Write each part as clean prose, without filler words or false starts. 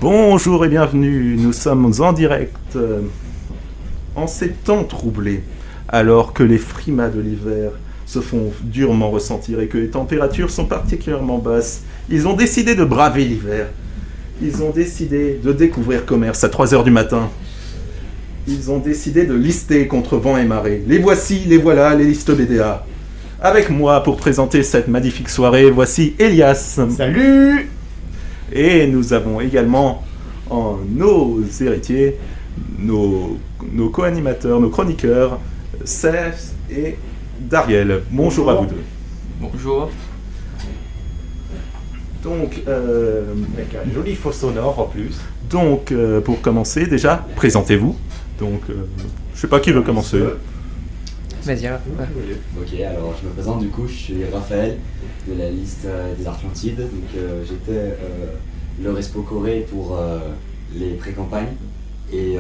Bonjour et bienvenue, nous sommes en direct en ces temps troublés, alors que les frimas de l'hiver se font durement ressentir et que les températures sont particulièrement basses. Ils ont décidé de braver l'hiver, ils ont décidé de découvrir commerce à 3 h du matin. Ils ont décidé de lister contre vent et marée. Les voici, les voilà, les listes BDA. Avec moi pour présenter cette magnifique soirée, voici Elias. Salut! Et nous avons également nos héritiers, nos co-animateurs, nos chroniqueurs, Seth et Dariel. Bonjour à vous deux. Bonjour. Donc, Avec un joli faux sonore en plus. donc pour commencer, déjà, présentez-vous. Donc, je sais pas qui veut commencer. Vas-y, alors. Ok, alors je me présente du coup, je suis Raphaël de la liste des Argentides. Donc j'étais le Respo Corée pour les pré-campagnes. Et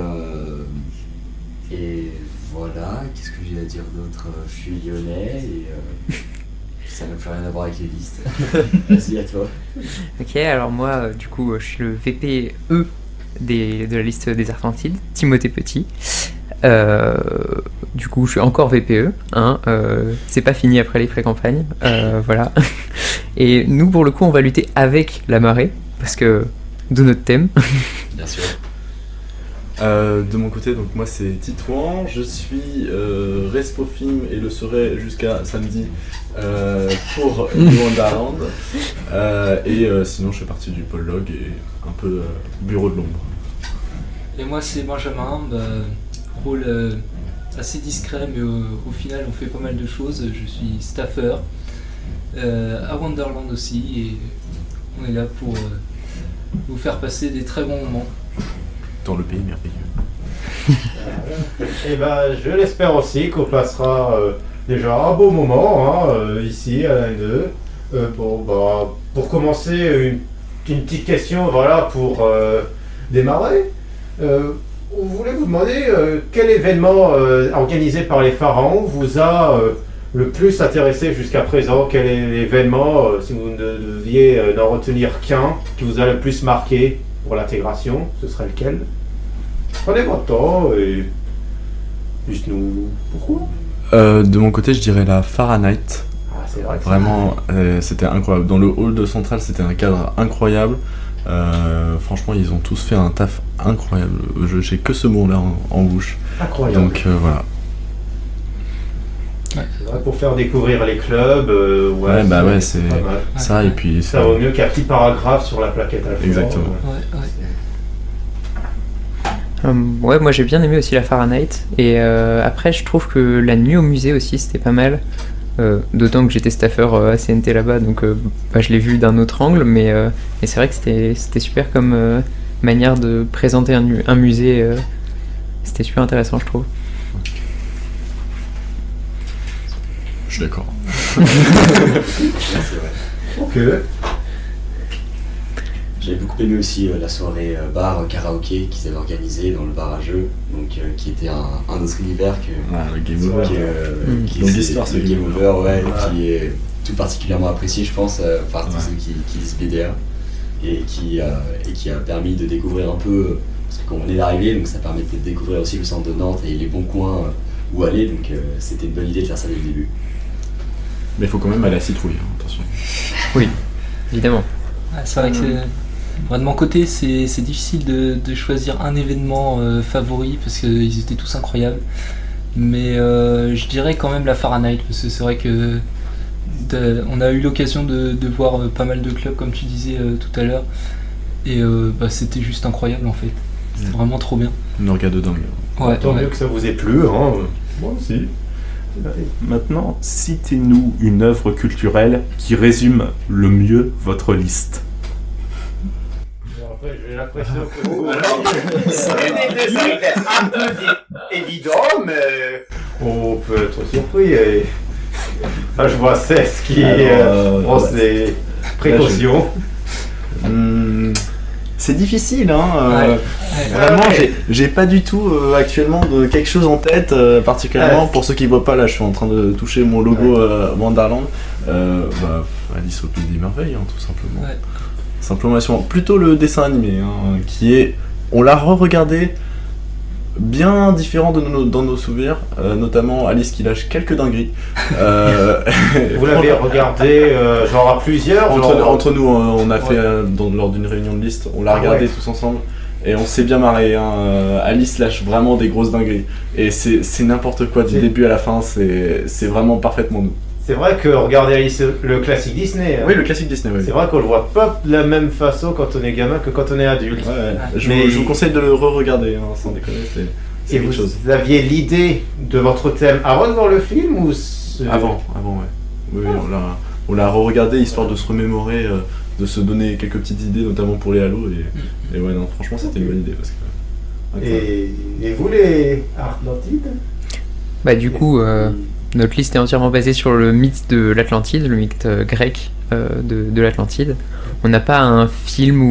voilà, qu'est-ce que j'ai à dire d'autre? Je suis lyonnais et ça n'a plus rien à voir avec les listes. Vas-y, à toi. Ok, alors moi, du coup, je suis le VPE de la liste des Argentides, Timothée Petit. Du coup, je suis encore VPE, hein, c'est pas fini après les pré-campagnes, voilà. Et nous, pour le coup, on va lutter avec la marée, parce que de notre thème. Bien sûr. De mon côté, donc moi c'est Titouan, je suis Respo Film et le serai jusqu'à samedi pour Wonderland. Sinon je fais partie du pôle log et un peu bureau de l'ombre. Et moi c'est Benjamin, rôle assez discret mais au final on fait pas mal de choses. Je suis staffer à Wonderland aussi et on est là pour vous faire passer des très bons moments. Dans le pays merveilleux. Et ben, je l'espère aussi qu'on passera déjà un beau moment ici à l'A2. Pour commencer, une petite question, voilà, pour démarrer. On voulait vous demander quel événement organisé par les pharaons vous a le plus intéressé jusqu'à présent. Quel est l'événement, si vous ne deviez n'en retenir qu'un, qui vous a le plus marqué pour l'intégration, ce serait lequel? Prenez votre temps et dites-nous pourquoi. De mon côté je dirais la Fahrenheit. Ah, c'est vrai que Vraiment c'était incroyable. Dans le hall de Centrale c'était un cadre incroyable. Franchement ils ont tous fait un taf incroyable. J'ai que ce mot là en bouche. c'est incroyable. Donc voilà. C'est vrai, pour faire découvrir les clubs, c'est pas mal. ça et puis Ça vaut mieux qu'un petit paragraphe sur la plaquette à la fin. Exactement. Ouais, moi j'ai bien aimé aussi la Fahrenheit. Et après, je trouve que la nuit au musée aussi, c'était pas mal. D'autant que j'étais staffer à CNT là-bas, donc je l'ai vu d'un autre angle. Mais c'est vrai que c'était super comme manière de présenter un musée. C'était super intéressant, je trouve. Je suis d'accord. C'est vrai. Ok. J'ai beaucoup aimé aussi la soirée bar karaoké qu'ils avaient organisée dans le bar à jeux, donc qui était un autre univers que Le game over. qui Longue c'est histoire, le ce game game over, Ouais. qui est tout particulièrement apprécié, je pense, par tous ceux qui lisent BDA et qui a permis de découvrir un peu, parce que quand on est arrivé, donc ça permettait de découvrir aussi le centre de Nantes et les bons coins où aller, donc c'était une bonne idée de faire ça dès le début. Mais il faut quand même aller à Citrouille, hein, attention. Oui, évidemment. C'est vrai que moi, de mon côté c'est difficile de choisir un événement favori parce qu'ils étaient tous incroyables. Mais je dirais quand même la Fahrenheit parce que c'est vrai que on a eu l'occasion de voir pas mal de clubs comme tu disais tout à l'heure. Et c'était juste incroyable en fait. C'était vraiment trop bien. Une orga de dingue. Ouais, Tant mieux que ça vous ait plu, hein. Moi aussi. Maintenant, citez-nous une œuvre culturelle qui résume le mieux votre liste. Après, j'ai l'impression que vous... ça a été un peu évident, mais on peut être surpris. Et... Là, je vois Cess qui prend ses précautions. C'est difficile, hein. Vraiment, j'ai pas du tout actuellement de quelque chose en tête, particulièrement pour ceux qui voient pas. Là, je suis en train de toucher mon logo Wonderland. Alice au pays des merveilles, hein, tout simplement. Ouais. simplement et seulement. Plutôt le dessin animé, hein, qui est... On l'a re-regardé bien différent dans nos souvenirs, notamment Alice qui lâche quelques dingueries. Vous l'avez regardé genre à plusieurs Entre nous, on a fait lors d'une réunion de liste, on l'a regardé tous ensemble et on s'est bien marré. Hein. Alice lâche vraiment des grosses dingueries et c'est n'importe quoi du début à la fin, c'est vraiment parfaitement nous. C'est vrai que regarder Alice, le classique Disney. Oui, le classique Disney, oui. C'est vrai qu'on le voit pas de la même façon quand on est gamin que quand on est adulte. Ouais. Je vous conseille de le re-regarder, hein, sans déconner, c'est et quelque chose. Vous aviez l'idée de votre thème avant de voir le film ou Avant, ouais. Oui, on l'a re-regardé histoire de se remémorer, de se donner quelques petites idées, notamment pour les Halo. Et ouais, non, franchement, c'était une bonne idée. Parce que, et vous, les Atlantides? Bah, du coup, notre liste est entièrement basée sur le mythe de l'Atlantide, le mythe grec de l'Atlantide. On n'a pas un film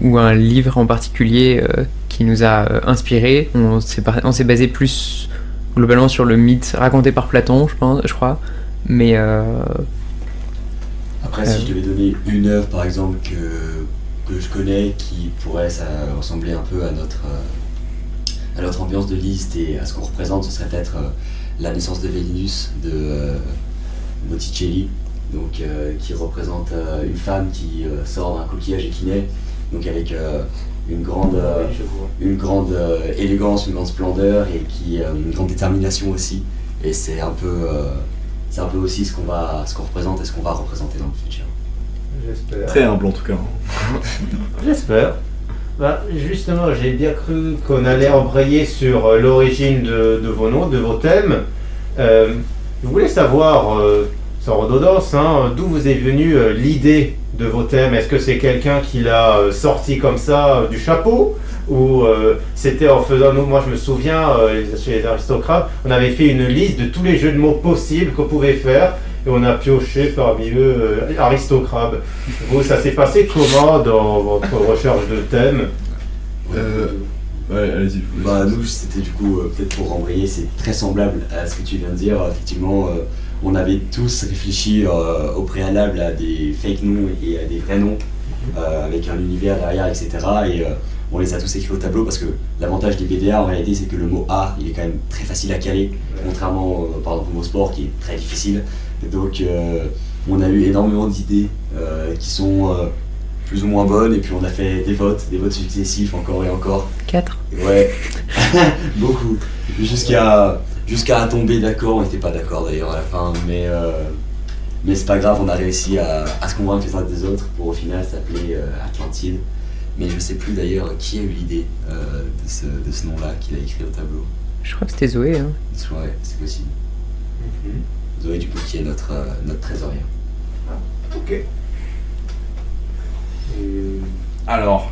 ou un livre en particulier qui nous a inspiré. On s'est basé plus globalement sur le mythe raconté par Platon, je crois. Mais après, si je devais donner une œuvre par exemple que je connais qui pourrait ressembler un peu à notre ambiance de liste et à ce qu'on représente, ce serait peut-être La naissance de Vénus de Botticelli, donc, qui représente une femme qui sort d'un coquillage et qui naît, donc avec une grande élégance, une grande splendeur et une grande détermination aussi. Et c'est un peu aussi ce qu'on représente et ce qu'on va représenter dans le futur. J'espère. Très humble en tout cas. J'espère. Bah, justement, j'ai bien cru qu'on allait embrayer sur l'origine de vos noms, de vos thèmes. Je voulais savoir, sans redondance, d'où vous est venue l'idée de vos thèmes. Est-ce que c'est quelqu'un qui l'a sorti comme ça du chapeau ou c'était en faisant, moi je me souviens, chez les aristocrates, on avait fait une liste de tous les jeux de mots possibles qu'on pouvait faire et on a pioché parmi eux aristocrate. Vous, ça s'est passé comment dans votre recherche de thème? Ouais, allez-y. Bah, nous, c'était du coup, peut-être pour embrayer, c'est très semblable à ce que tu viens de dire. Effectivement, on avait tous réfléchi au préalable à des fake noms et à des vrais noms, avec un univers derrière, etc. Et on les a tous écrits au tableau parce que l'avantage des BDA en réalité, c'est que le mot art, il est quand même très facile à caler, contrairement par exemple au mot sport qui est très difficile. Et donc, on a eu énormément d'idées qui sont plus ou moins bonnes, et puis on a fait des votes successifs encore et encore. 4. Ouais, beaucoup. Jusqu'à tomber d'accord, on n'était pas d'accord d'ailleurs à la fin, mais c'est pas grave, on a réussi à se convaincre les uns des autres pour au final s'appeler Atlantide. Mais je sais plus d'ailleurs qui a eu l'idée de ce nom-là qu'il a écrit au tableau. Je crois que c'était Zoé. Hein. Ouais, c'est possible. Zoé, du coup, qui est notre trésorier. Ok. Alors,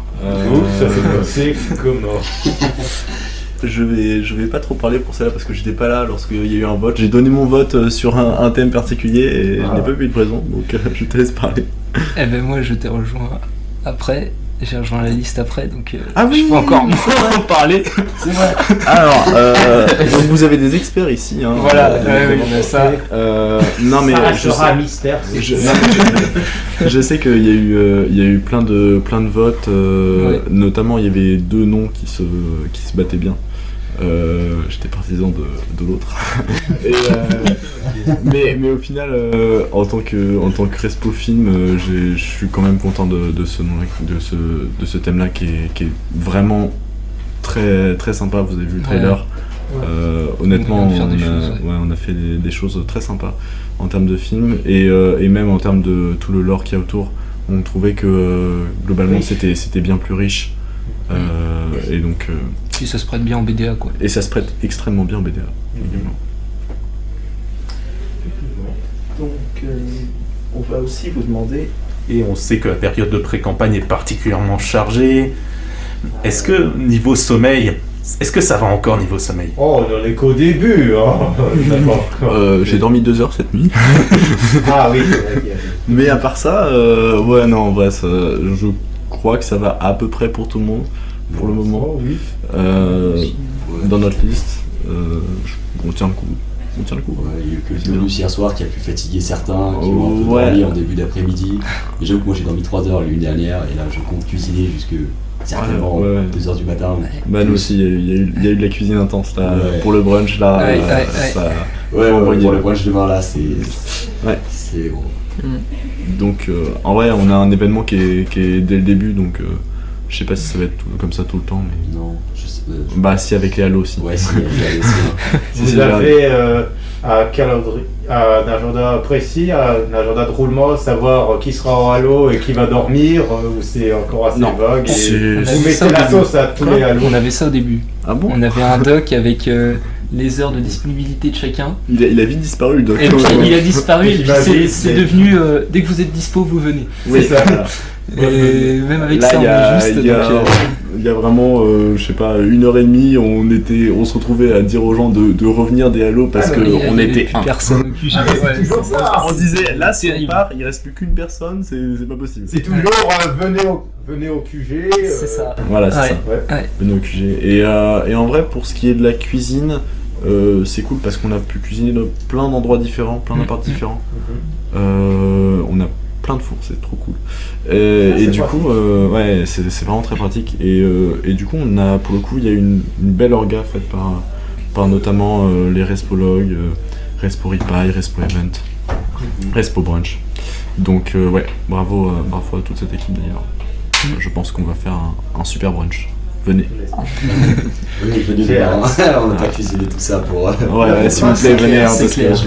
ça s'est passé comment? je vais pas trop parler pour celle-là parce que j'étais pas là lorsqu'il y a eu un vote. J'ai donné mon vote sur un thème particulier et je n'ai pas pu être présent, donc je te laisse parler. Eh ben moi je t'ai rejoint après, j'ai rejoint la liste après, donc oui, je peux encore en parler. C'est vrai. Alors, donc vous avez des experts ici. Hein, voilà, on a ça. Non mais ça restera un mystère. Je sais qu'il y a eu plein de votes, Ouais. notamment il y avait deux noms qui se battaient bien. J'étais partisan de l'autre. mais au final, en tant que respo film, je suis quand même content de ce nom, de ce thème-là qui est vraiment très très sympa. Vous avez vu le trailer. Honnêtement, on a fait des choses très sympas en termes de film et même en termes de tout le lore qu'il y a autour. On trouvait que globalement c'était bien plus riche. Et donc Puis ça se prête bien en BDA quoi. et ça se prête extrêmement bien en BDA également. Donc, on va aussi vous demander, et on sait que la période de pré-campagne est particulièrement chargée, est-ce que niveau sommeil, est-ce que ça va encore niveau sommeil? Oh, on en est qu'au début, hein. D'accord. J'ai dormi 2 heures cette nuit. Ah oui, c'est vrai qu'il y a- Mais à part ça, ouais non en vrai je crois que ça va à peu près pour tout le monde pour le moment. Oh, oui. Dans notre liste, on tient le coup. on tient le coup. Ouais, il y a eu que C'est le bien. bonus hier soir qui a pu fatiguer certains, qui ont un peu Ouais. dormi en début d'après-midi. Et j'avoue que moi j'ai dormi 3 heures l'une dernière, et là je compte cuisiner jusque certainement Ouais, ouais. 2 heures du matin. Bah nous aussi, il y a eu de la cuisine intense là, Ouais. pour le brunch là. Ouais, ça- Ouais, Faut ouais, envoyer. pour le brunch demain là, c'est. Ouais. C'est gros. Donc en vrai, on a un événement qui est dès le début, donc je sais pas si ça va être comme ça tout le temps, mais Non, je sais pas. bah si avec les halos aussi. Ouais, si, il y a aussi, hein. Si, Vous si, avez à un agenda précis, un agenda de roulement, savoir qui sera en halo et qui va dormir, ou c'est encore assez Non, vague et c'est- On a vous vu ça mettez au la début. sauce à tous Quoi les halos. On avait ça au début. Ah bon? On avait un doc avec les heures de disponibilité de chacun. Il a vite disparu le doc. Et puis il a disparu, et puis J'imagine, c'est c'est- devenu dès que vous êtes dispo, vous venez. Oui, C'est ça. Et même avec Là, ça, on est juste. il y a- donc, il y a vraiment, je sais pas, 1h30, on se retrouvait à dire aux gens de revenir des halos parce Ah, que mais on il y avait était plus un. personne au QG. Ah, mais c'est toujours ça. On disait, là, si on Terrible. part, il reste plus qu'une personne, c'est pas possible. C'est toujours venez au QG. C'est ça. Voilà, c'est Ouais. ça. Ouais. Venez au QG. Et en vrai, pour ce qui est de la cuisine, c'est cool parce qu'on a pu cuisiner dans plein d'endroits différents, plein d'apparts différents. On a plein de fours, c'est trop cool. Et c'est du pratique. coup, ouais, c'est vraiment très pratique. Et du coup, on a, pour le coup, il y a une belle orga faite par notamment les respologues, Respo Ripaille, Respo Event, Respo Brunch. Donc, ouais, bravo à toute cette équipe d'ailleurs. Je pense qu'on va faire un super brunch. Venez. Oui, venez J'ai demain. On n'a pas cuisiné tout ça pour. Ouais, s'il vous plaît, venez. c'est Parce que- clair.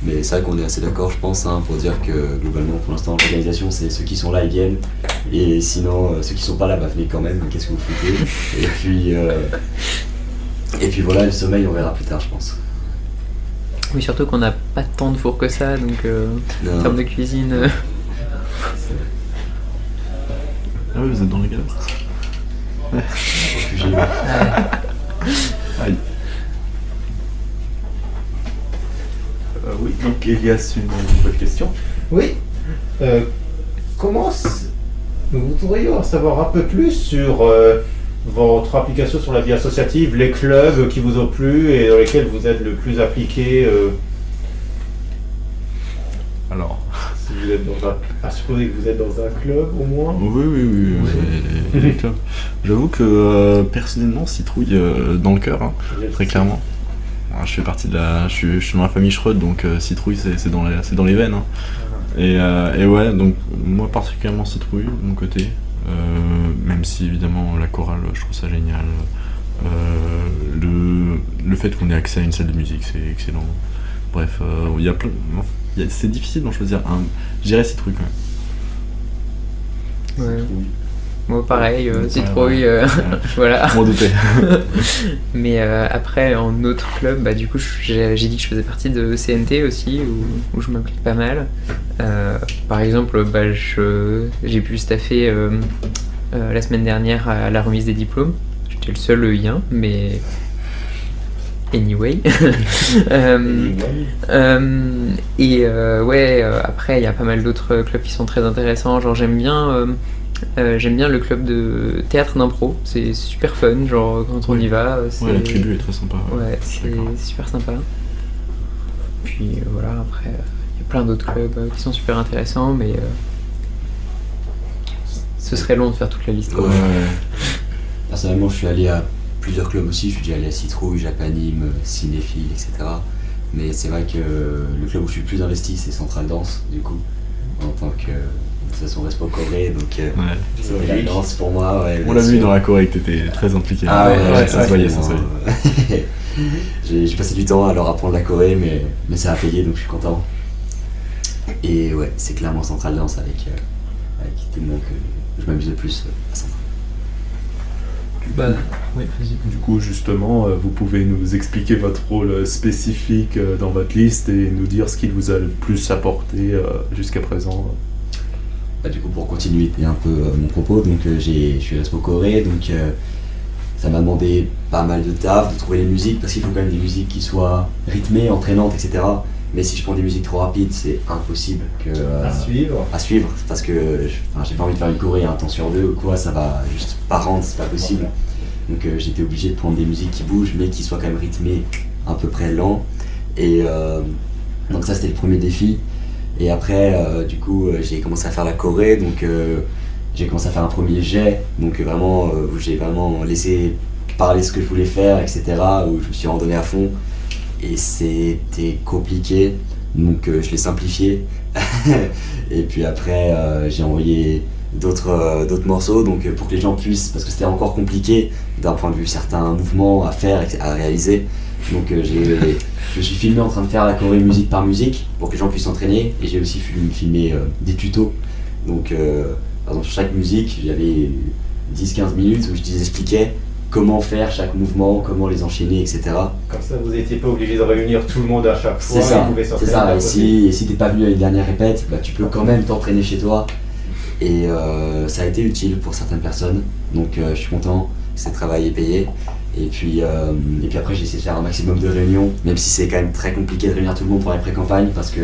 Mais c'est vrai qu'on est assez d'accord, je pense, hein, pour dire que globalement, pour l'instant, l'organisation, c'est ceux qui sont là, ils viennent. Et sinon, ceux qui sont pas là, bah venez quand même, qu'est-ce que vous foutez. Et puis voilà, le sommeil, on verra plus tard, je pense. Oui, surtout qu'on n'a pas tant de fours que ça, donc en Non. termes de cuisine. Ah oui, vous êtes dans les gars. Au QG. Aïe. Oui, donc Elias, une nouvelle question. Oui. Vous pourriez en savoir un peu plus sur votre application sur la vie associative, les clubs qui vous ont plu et dans lesquels vous êtes le plus appliqué. Alors. Si vous êtes à supposer que vous êtes dans un club au moins. Oui. les clubs. J'avoue que personnellement, Citrouille dans le cœur, hein, très clairement. Alors, je fais partie de je suis dans la famille Schröd, donc Citrouille c'est dans les veines. Hein. Et ouais, donc moi particulièrement Citrouille de mon côté, même si évidemment la chorale, je trouve ça génial. Le fait qu'on ait accès à une salle de musique, c'est excellent. Bref, il y a plein. C'est difficile d'en choisir un. Je dirais Citrouille quand même. Ouais. Moi pareil, Ouais, citrouille, ouais. voilà. Je m'en doutais. Mais après, en autre club, bah, du coup, j'ai dit que je faisais partie de CNT aussi, où je m'implique pas mal. Par exemple, bah, j'ai pu staffer la semaine dernière à la remise des diplômes. J'étais le seul EI1, mais anyway. Ouais, après, il y a pas mal d'autres clubs qui sont très intéressants. Genre, j'aime bien le club de théâtre d'impro, c'est super fun, genre quand on y va. Ouais, la tribu est très sympa. Ouais, je suis c'est d'accord. super sympa. Puis voilà, après, il y a plein d'autres clubs qui sont super intéressants, mais ce serait long de faire toute la liste. Ouais. quoi. Personnellement, je suis allé à plusieurs clubs aussi. Je suis déjà allé à Citrouille, Japanime, Cinéphile, etc. Mais c'est vrai que le club où je suis le plus investi, c'est Central Danse, du coup, en tant que. De toute façon, Respo Corée, donc Ouais. c'était la danse pour moi. Ouais, On bien l'a vu sûr. dans la Corée que t'étais très impliqué. Ah ouais, ça se voyait, ça se voyait. voyait. J'ai passé du temps à leur apprendre la Corée, mais ça a payé, donc je suis content. Et ouais, c'est clairement Central Danse avec tout le monde que je m'amuse le plus à Central. Bah, oui, vas-y. Du coup, justement, vous pouvez nous expliquer votre rôle spécifique dans votre liste et nous dire ce qu'il vous a le plus apporté jusqu'à présent. Bah, du coup, pour continuer un peu mon propos, donc je suis Respo Corée, donc ça m'a demandé pas mal de taf, de trouver les musiques, parce qu'il faut quand même des musiques qui soient rythmées, entraînantes, etc. Mais si je prends des musiques trop rapides, c'est impossible à suivre, parce que j'ai pas envie de faire une choré un temps sur deux ou quoi, ça va juste pas rendre, c'est pas possible. Donc j'étais obligé de prendre des musiques qui bougent, mais qui soient quand même rythmées à peu près lent. Et donc ça c'était le premier défi. Et après, du coup, j'ai commencé à faire la choré, donc j'ai commencé à faire un premier jet, donc vraiment, où j'ai vraiment laissé parler ce que je voulais faire, etc., où je me suis redonné à fond. Et c'était compliqué, donc je l'ai simplifié. Et puis après, j'ai envoyé d'autres morceaux, donc pour que les gens puissent, parce que c'était encore compliqué d'un point de vue certains mouvements à faire, à réaliser. Donc je me suis filmé en train de faire la choré musique par musique pour que les gens puissent s'entraîner, et j'ai aussi filmé des tutos. Donc par exemple sur chaque musique, j'avais 10-15 minutes où je expliquais comment faire chaque mouvement, comment les enchaîner, etc. Comme ça, vous n'étiez pas obligé de réunir tout le monde à chaque fois. C'est ça, vous pouvez c'est s'entraîner ça. d'un Et côté. si t'es pas venu à une dernière répète, bah, tu peux quand même t'entraîner chez toi. Et ça a été utile pour certaines personnes. Donc je suis content, ce travail est payé. Et puis après j'ai essayé de faire un maximum de réunions, même si c'est quand même très compliqué de réunir tout le monde pour les pré-campagnes, parce que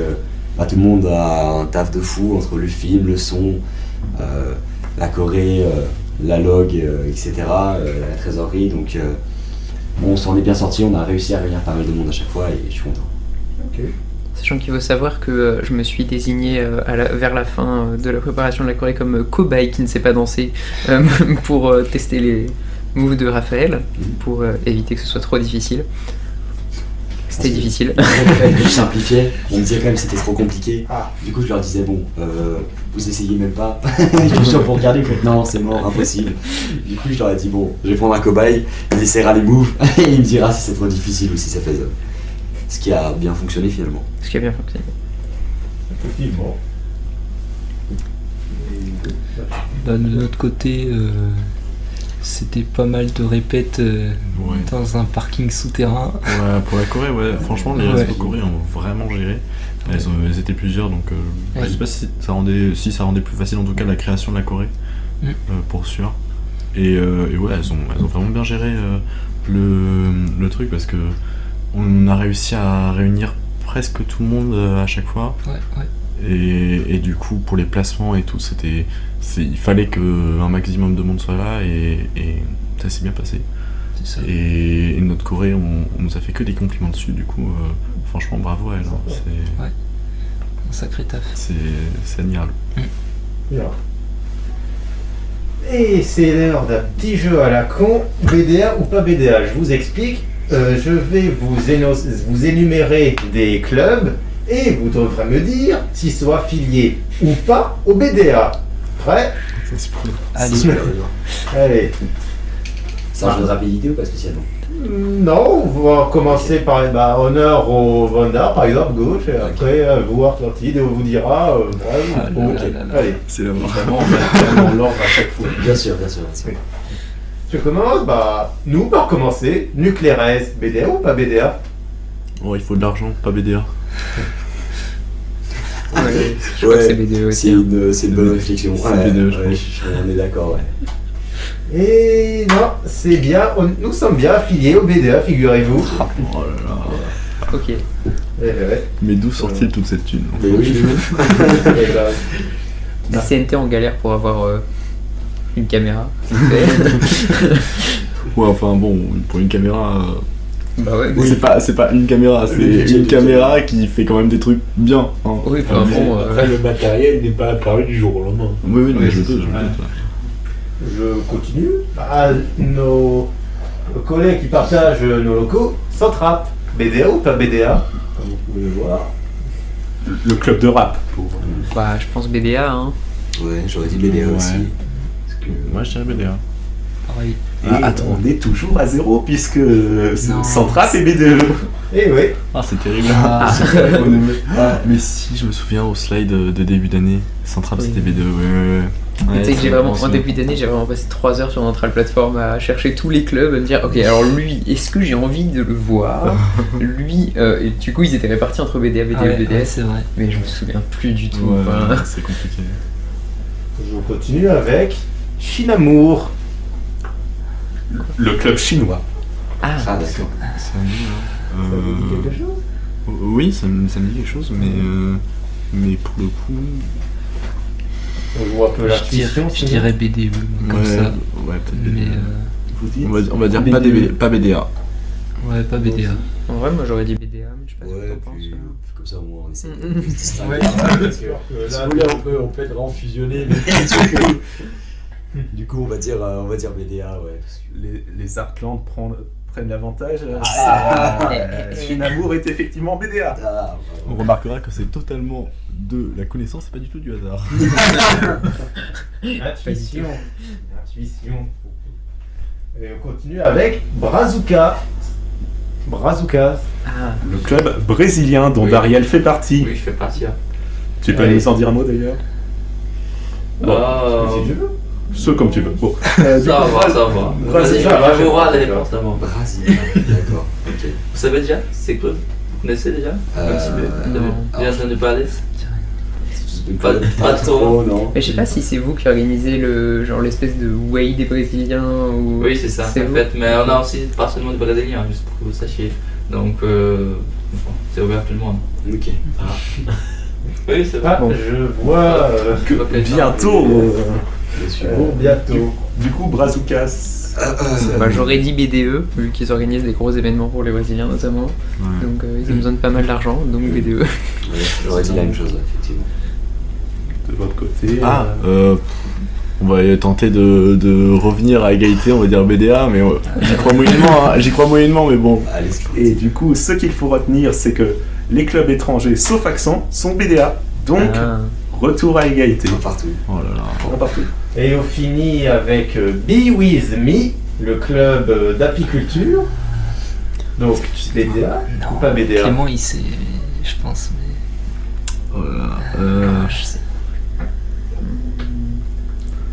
bah, tout le monde a un taf de fou entre le film, le son, la choré, la log, etc., la trésorerie. Donc bon, on s'en est bien sorti, on a réussi à réunir pas mal de monde à chaque fois et je suis content. Ok. Sachant qu'il faut savoir que je me suis désigné vers la fin de la préparation de la choré comme cobaye qui ne sait pas danser pour tester les moves de Raphaël, pour éviter que ce soit trop difficile. C'était difficile. Je simplifiais, on me disait quand même que c'était trop compliqué. Ah. Du coup je leur disais bon, vous essayez même pas. Les gens pour regarder, ils non c'est mort, impossible. Du coup je leur ai dit bon, je vais prendre un cobaye, il essaiera les moves et il me dira si c'est trop difficile ou si c'est faisable. Ce qui a bien fonctionné finalement. Ce qui a bien fonctionné. Effectivement. Bah, de notre côté, c'était pas mal de répètes Ouais. dans un parking souterrain. Ouais, pour la Corée, ouais, franchement, les Ouais. restos Corée ont vraiment géré. Elles étaient plusieurs, donc je sais pas si ça rendait plus facile en tout cas la création de la Corée, pour sûr. Et ouais, elles ont vraiment bien géré le truc, parce que on a réussi à réunir presque tout le monde à chaque fois. Ouais. Et du coup, pour les placements et tout, il fallait qu'un maximum de monde soit là, et ça s'est bien passé. C'est ça. Et notre Corée, on nous a fait que des compliments dessus, du coup, franchement, bravo à elle. Hein. Un sacré taf. C'est admirable. Bien. Et c'est l'heure d'un petit jeu à la con, BDA ou pas BDA. Je vous explique. Je vais vous énumérer des clubs et vous devrez me dire s'ils sont affiliés ou pas au BDA. Prêt? Ça, c'est pour Allez. Allez. C'est un jeu de rapidité ou pas spécialement? Non, on va commencer par honneur au Vanda, par exemple, gauche, et après vous, Atlantide, et on vous dira Ah, bon, ok. là, là, là. Allez, C'est la mort. Vraiment, on va vraiment l'ordre à chaque fois. Bien sûr. je commence, nous, par commencer, Nuclérez, BDA ou pas BDA? Oh, il faut de l'argent, pas BDA. Je crois que c'est BDE aussi. C'est une bonne réflexion. C'est Ouais, BDE, je ouais, pense. on est d'accord, ouais. Et non, c'est bien, nous sommes bien affiliés au BDA, figurez-vous. Oh là là. Ok. Ouais. Mais d'où sort-il toute cette thune? Mais oui, Et ben, La CNT en galère pour avoir une caméra. vite fait. Ouais, enfin bon, pour une caméra. Bah ouais. C'est pas une caméra, c'est une caméra qui fait quand même des trucs bien. Hein. Oui, enfin bon. Après, le matériel n'est pas apparu du jour au lendemain. Oui, mais Ouais, je c'est doute, ça. je doute. je continue. Nos collègues qui partagent nos locaux, Centrap, BDA ou pas BDA? Comme vous pouvez le voir. Le club de rap. Pour... Bah, je pense BDA, hein. Ouais, j'aurais dit BDA Ouais. aussi. Parce que... Moi, je dirais BDA. Pareil. Et on est toujours à zéro puisque Non. Centrap et BDE. Et oui. Ah, c'est terrible. Ah. Mais si, je me souviens au slide de début d'année, Centrap Oui. c'était BDE, ouais. Et tu sais que j'ai vraiment, en en début d'année, j'ai vraiment passé 3 heures sur Neutral Platform à chercher tous les clubs, à me dire, ok, alors lui, est-ce que j'ai envie de le voir? Lui, et du coup, ils étaient répartis entre BDA, BDA, Ouais, BDS, ouais, c'est vrai. mais je me souviens plus du tout. Ouais, enfin. c'est compliqué. Je continue avec Chinamour. Le club chinois. Ah, Ah, d'accord. Ça me dit, Ça vous dit quelque chose? Oui, ça me dit quelque chose, mais pour le coup. On voit un peu Je l'intuition. dirais BDE, comme ouais, ça. ouais, peut-être Mais BDA. Vous dites On va dire BDE. pas BDA. Ouais, pas BDA. En vrai, moi j'aurais dit BDA, mais je sais pas ce que Ouais, t'en penses. puis comme ça au moins on essaie Mm. de se distinguer. Ouais, Parce que, Si vous voulez, on peut être vraiment fusionné. du coup, on va dire BDA, ouais. Parce que... Les Arclandes prennent l'avantage. Ah. Finamour est effectivement BDA. Ah, On remarquera que c'est totalement de la connaissance, c'est pas du tout du hasard. Intuition. Intuition. Et on continue avec Brazuca. Brazuca. Ah, Le club brésilien dont Oui. Dariel fait partie. Oui, je fais partie. Tu peux Allez. nous en dire un mot d'ailleurs? Si tu veux. Ce comme tu veux. Bon. Ça va, ça va. Vas-y, Ça va, je vais voir les d'accord. réponses d'abord. Brésilien, d'accord, ok. Vous savez déjà c'est quoi? Vous connaissez déjà? Vous avez non. bien entendu parler? Pas, pas trop. non. mais je sais pas si c'est vous qui organisez genre l'espèce de Way des Brésiliens ou. Oui, c'est ça, C'est en vous. fait. Mais on a aussi pas seulement des Brésiliens, juste pour que vous sachiez. Donc, c'est ouvert à tout le monde. Ok. Oui, c'est Ah, vrai. je vois. Bientôt. Bien sûr. Pour bientôt. Du coup, Brazucas. Bah, j'aurais dit BDE, vu qu'ils organisent des gros événements pour les Brésiliens notamment. Donc ils ont besoin de pas mal d'argent, donc BDE. Ouais, j'aurais dit la même chose, effectivement. De votre côté. On va tenter de revenir à égalité, on va dire BDA, mais j'y crois moyennement, hein. J'y crois moyennement, mais bon. Allez, c'est parti. Et du coup, ce qu'il faut retenir, c'est que les clubs étrangers, sauf accent, sont BDA. Donc, Ah. retour à égalité. Un partout. Oh là là. Un partout. Et on finit avec Be With Me, le club d'apiculture. Donc, BDA ou pas BDA? Clément, il sait, je pense. Mais... Oh là là. Ah, je sais.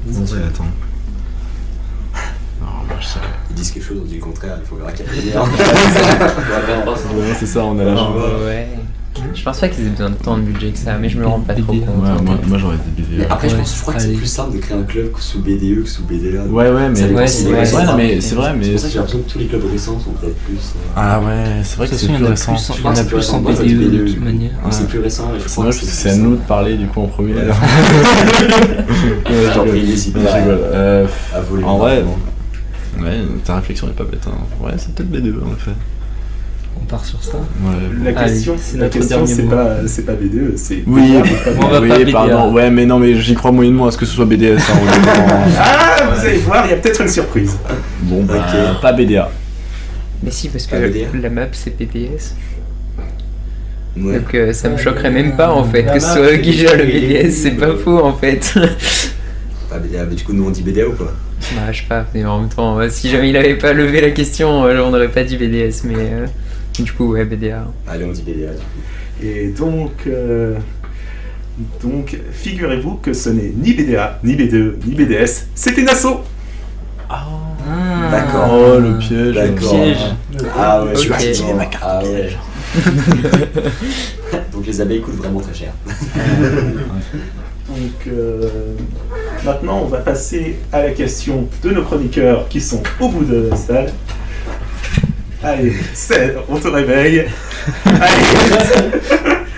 Ouais, attends. Non, moi je sais. Ils disent quelque chose, on dit le contraire, il faut verra qu'il y a BDA. Ouais, c'est ça, on a la chance. Ouais. Je pense pas qu'ils aient besoin de tant de budget que ça, mais je me rends pas trop BDA. compte. Moi j'aurais dit Mais BDA. après, je crois que c'est allez. plus simple de créer un club sous BDE que sous BDA. Ouais, mais. Ça dépend Ouais, si c'est les vrai, récents. Ouais, non, mais c'est vrai, C'est mais. pour ça que j'ai l'impression que tous les clubs récents sont peut-être plus. Ah ouais, c'est vrai que De toute c'est façon, plus récent. il y crois en que a c'est plus en plus récent. BDE de BDE, toute manière. Mais c'est plus récent et je crois Moi que je trouve que plus c'est à nous de simple. parler du coup en premier. Ouais. alors. J'ai Ouais, appris, n'hésite je pas rigole. à voler. En vrai, bon. Ouais, ta réflexion est pas bête. Hein. Ouais, c'est peut-être B2 en effet. On part sur ça. Ouais. La Allez, question, c'est la notre question, dernier c'est mot. pas BDE, c'est Oui, BDA, mais pas On va BDA. pas oui, BDA. pardon. Ouais, mais non, mais j'y crois moyennement à ce que ce soit BDS. Hein, honnêtement. Ah, vous allez voir, il y a peut-être une surprise. Bon, bah, Ok. pas BDA. Mais si, parce que Pas BDA. la map c'est BDS. Ouais. Donc ça me choquerait même pas en fait La que ce map, soit eux c'est qui gèrent le BDS, BDS, c'est pas faux en fait. Pas BDA, mais du coup, nous on dit BDA ou quoi? Bah, je sais pas, mais en même temps, si jamais il avait pas levé la question, on aurait pas dit BDS, mais du coup, ouais, BDA. Allez, on dit BDA du coup. Et donc, figurez-vous que ce n'est ni BDA, ni BDE, ni BDS, c'est une asso. D'accord. Oh, le piège. D'accord. Piège. Ah ouais, Tu as effectivement. activé ma carte Ah ouais. Donc les abeilles coûtent vraiment très cher. Donc, maintenant, on va passer à la question de nos chroniqueurs qui sont au bout de la salle. Allez, on te réveille.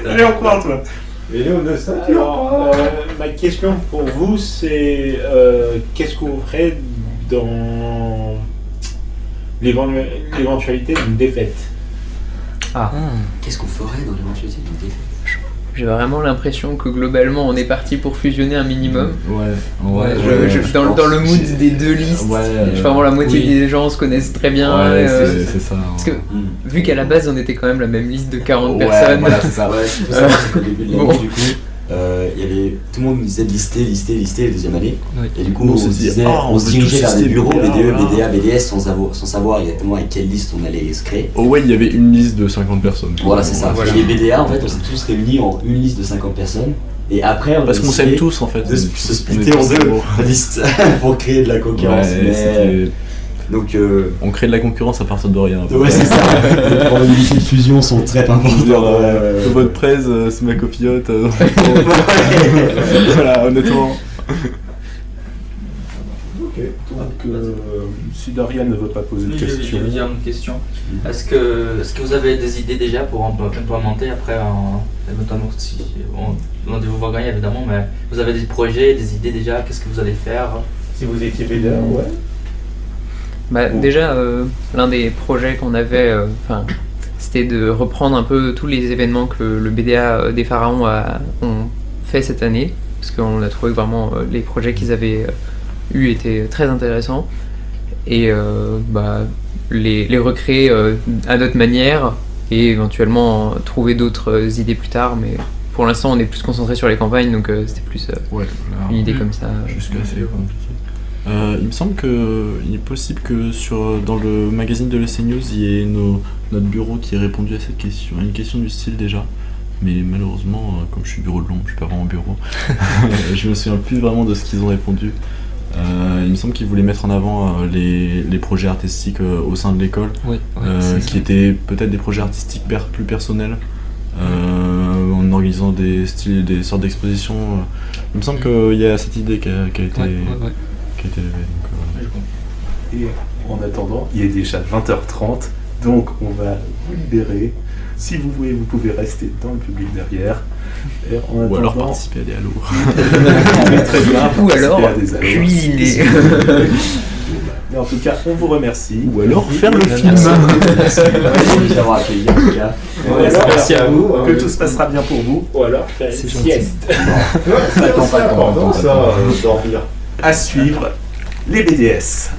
Allez, on croit en toi. Et nous, on ne sait plus. Alors, ma question pour vous, c'est qu'est-ce que vous ferez dans l'éventualité d'une défaite? Qu'est-ce qu'on ferait dans l'éventualité d'une défaite? J'ai vraiment l'impression que globalement, on est parti pour fusionner un minimum. Ouais, Dans le mood des deux listes, vraiment la moitié oui. des gens se connaissent très bien. Ouais, c'est ça. Parce que vu qu'à la base, on était quand même la même liste de 40 Ouais, personnes. voilà, c'est ça. Ouais, ce qu'il faut savoir, c'est qu'au début de l'année, Bon. du coup, il y avait, tout le monde nous disait de lister la deuxième année. Oui. Et du coup, Nous, on on se s'est dit, disait, ah, on on se veut dirigeait tous vers des lister bureaux BDA, BDE, voilà. BDA, BDS sans savoir exactement avec quelle liste on allait se créer. Oh ouais, il y avait une liste de 50 personnes. Voilà, c'est ça. Voilà. Et les BDA, en fait, on s'est tous réunis en une liste de 50 personnes. Et après, on a Parce qu'on décidé s'aime tous en fait. de se On splitter est en tous deux égaux. listes pour créer de la concurrence. Ouais, mais... c'était- Donc, On crée de la concurrence à partir de rien. ouais, c'est ça. Les probabilités de fusion sont très importantes. Je veux dire, le vote presse, c'est ma copiote. Voilà, honnêtement. Ok, donc si Darian ne veut pas poser de Oui, j'ai questions. bien une question. Est-ce que vous avez des idées déjà pour implémenter après, éventuellement, si on devait vous gagner évidemment, mais vous avez des projets, des idées déjà, qu'est-ce que vous allez faire? Si vous étiez BDA, ouais. Bah, déjà, l'un des projets qu'on avait, c'était de reprendre un peu tous les événements que le BDA des Pharaons ont fait cette année, parce qu'on a trouvé que vraiment les projets qu'ils avaient eus étaient très intéressants, et les recréer à notre manière, et éventuellement trouver d'autres idées plus tard, mais pour l'instant on est plus concentré sur les campagnes, donc c'était plus une idée comme ça. Jusque-là c'est compliqué. Il me semble qu'il est possible que dans le magazine de l'EC News, il y ait notre bureau qui ait répondu à cette question, à une question du style déjà. Mais malheureusement, comme je suis bureau de l'ombre, je suis pas vraiment bureau, je me souviens plus vraiment de ce qu'ils ont répondu. Il me semble qu'ils voulaient mettre en avant les projets artistiques au sein de l'école, qui étaient peut-être des projets artistiques plus personnels, en organisant des sortes d'expositions. Il me semble qu'il y a cette idée qui a été élevée. Et en attendant, il est déjà 20h30, donc on va vous libérer. Si vous voulez, vous pouvez rester dans le public derrière. Et ou alors participer à des halos. Très bien, ou alors cuisiner. Mais en tout cas, on vous remercie. Ou alors faire le film. Merci d'avoir accueilli en tout cas. Merci à vous, que tout se passera bien pour vous. Ou alors faire une sieste. C'est important ça, dormir. À suivre, les BDS.